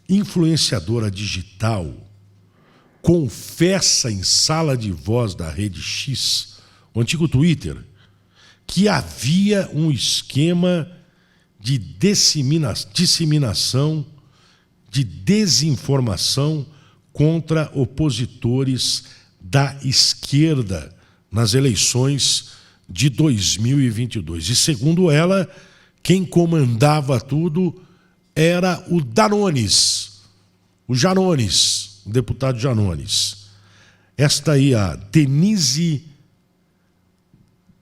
influenciadora digital confessa em sala de voz da Rede X, o antigo Twitter, que havia um esquema de disseminação de desinformação contra opositores da esquerda nas eleições de 2022. E, segundo ela, quem comandava tudo era o Danones, o Janones, o deputado Janones. Esta aí, a Denise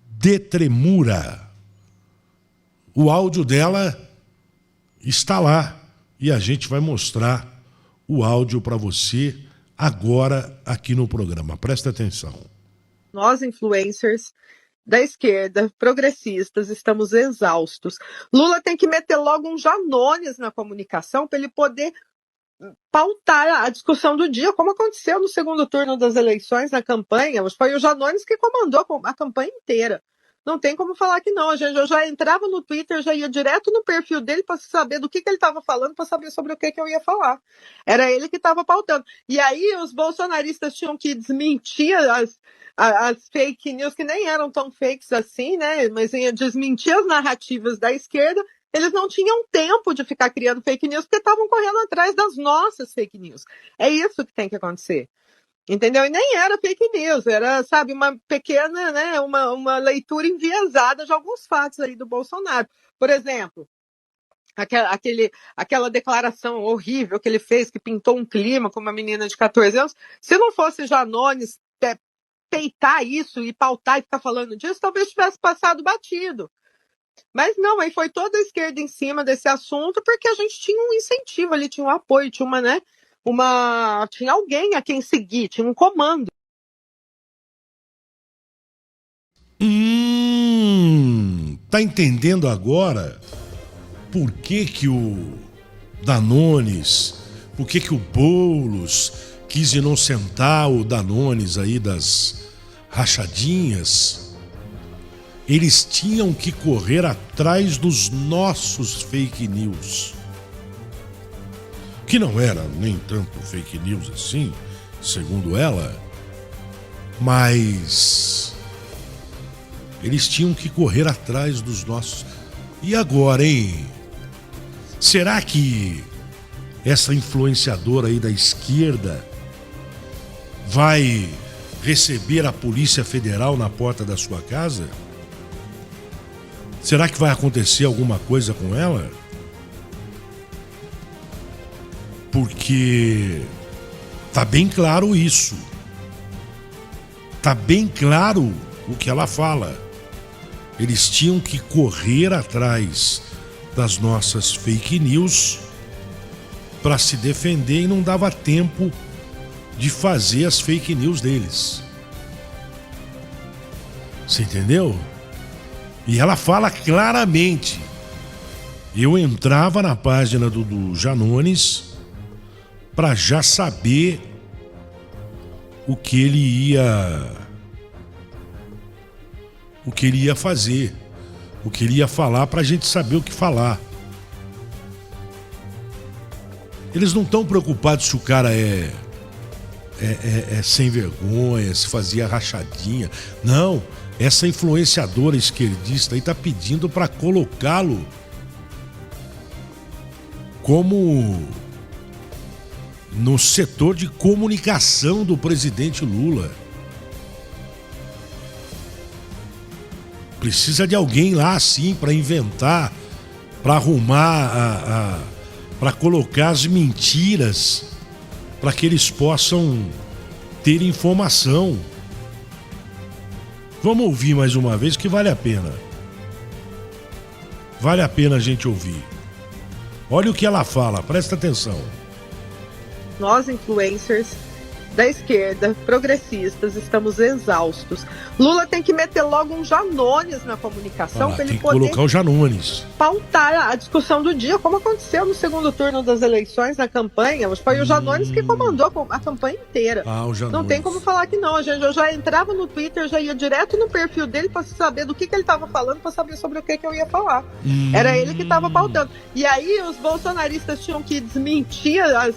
de Tremura. O áudio dela está lá e a gente vai mostrar o áudio para você agora aqui no programa. Presta atenção. Nós, influencers da esquerda, progressistas, estamos exaustos. Lula tem que meter logo um Janones na comunicação para ele poder pautar a discussão do dia, como aconteceu no segundo turno das eleições, na campanha. Foi o Janones que comandou a campanha inteira. Não tem como falar que não. Eu já entrava no Twitter, já ia direto no perfil dele para saber do que ele estava falando, para saber sobre o que eu ia falar. Era ele que estava pautando. E aí os bolsonaristas tinham que desmentir as fake news, que nem eram tão fakes assim, né? Mas ia desmentir as narrativas da esquerda. Eles não tinham tempo de ficar criando fake news, porque estavam correndo atrás das nossas fake news. É isso que tem que acontecer. Entendeu? E nem era fake news, era, sabe, uma pequena, né, uma leitura enviesada de alguns fatos aí do Bolsonaro. Por exemplo, aquela declaração horrível que ele fez, que pintou um clima com uma menina de 14 anos. Se não fosse Janones peitar isso e pautar e ficar falando disso, talvez tivesse passado batido. Mas não, aí foi toda a esquerda em cima desse assunto, porque a gente tinha um incentivo ali, tinha um apoio, tinha tinha alguém a quem seguir, tinha um comando. Tá entendendo agora por que que o Danones, por que que o Boulos quis inocentar o Danones aí das rachadinhas? Eles tinham que correr atrás dos nossos fake news. Que não era nem tanto fake news assim, segundo ela, mas eles tinham que correr atrás dos nossos. E agora, hein? Será que essa influenciadora aí da esquerda vai receber a Polícia Federal na porta da sua casa? Será que vai acontecer alguma coisa com ela? Porque tá bem claro isso. Tá bem claro o que ela fala. Eles tinham que correr atrás das nossas fake news para se defender e não dava tempo de fazer as fake news deles. Você entendeu? E ela fala claramente. Eu entrava na página do Janones para já saber o que ele ia fazer, o que ele ia falar, para a gente saber o que falar. Eles não estão preocupados se o cara é sem vergonha, se fazia rachadinha. Não, essa influenciadora esquerdista aí está pedindo para colocá-lo como no setor de comunicação do presidente Lula. Precisa de alguém lá assim para inventar, para arrumar, para colocar as mentiras, para que eles possam ter informação. Vamos ouvir mais uma vez, que vale a pena. Vale a pena a gente ouvir. Olha o que ela fala, presta atenção. Nós, influencers da esquerda, progressistas, estamos exaustos. Lula tem que meter logo um Janones na comunicação para ele poder colocar o Janones, pautar a discussão do dia, como aconteceu no segundo turno das eleições, na campanha. Foi o Janones que comandou a campanha inteira. O Janones. Não tem como falar que não. Eu já entrava no Twitter, já ia direto no perfil dele para saber do que ele estava falando, para saber sobre o que eu ia falar. Era ele que estava pautando. E aí os bolsonaristas tinham que desmentir as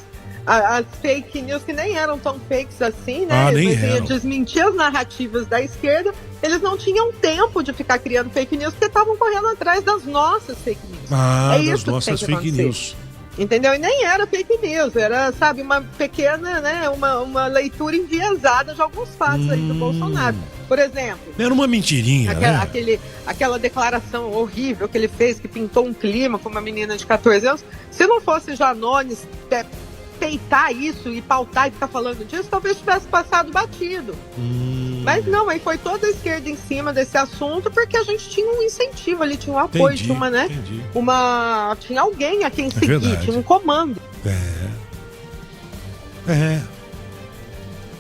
fake news, que nem eram tão fakes assim, né? Eles iam desmentir as narrativas da esquerda. Eles não tinham tempo de ficar criando fake news, porque estavam correndo atrás das nossas fake news. É isso das nossas fake news. Entendeu? E nem era fake news, era, sabe, uma pequena, né, uma leitura enviesada de alguns fatos aí do Bolsonaro. Por exemplo... Era uma mentirinha, aquela declaração horrível que ele fez, que pintou um clima com uma menina de 14 anos. Se não fosse Janones peitar isso e pautar e ficar falando disso, talvez tivesse passado batido. Mas não, aí foi toda a esquerda em cima desse assunto, porque a gente tinha um incentivo ali, tinha um apoio, tinha alguém a quem seguir, tinha um comando.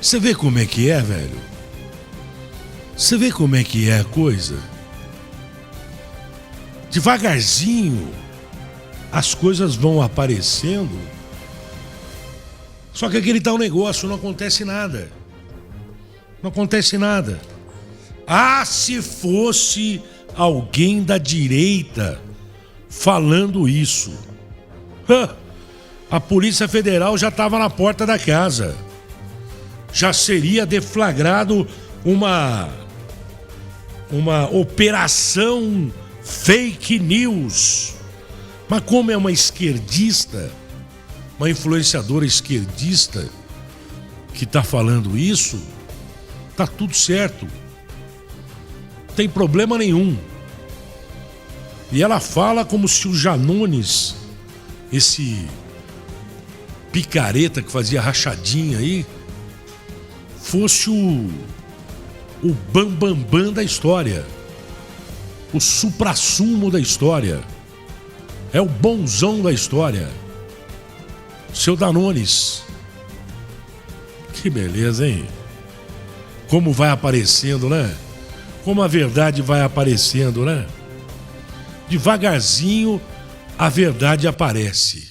Você vê como é que é, velho? Você vê como é que é a coisa? Devagarzinho as coisas vão aparecendo. Só que aquele tal negócio, não acontece nada. Não acontece nada. Se fosse alguém da direita falando isso, a Polícia Federal já estava na porta da casa. Já seria deflagrado uma operação fake news. Mas como é uma esquerdista, uma influenciadora esquerdista que está falando isso, tá tudo certo. Não tem problema nenhum. E ela fala como se o Janones, esse picareta que fazia rachadinha aí, fosse o bambambam da história, o suprassumo da história, é o bonzão da história. Seu Danones. Que beleza, hein? Como vai aparecendo, né? Como a verdade vai aparecendo, né? Devagarzinho a verdade aparece.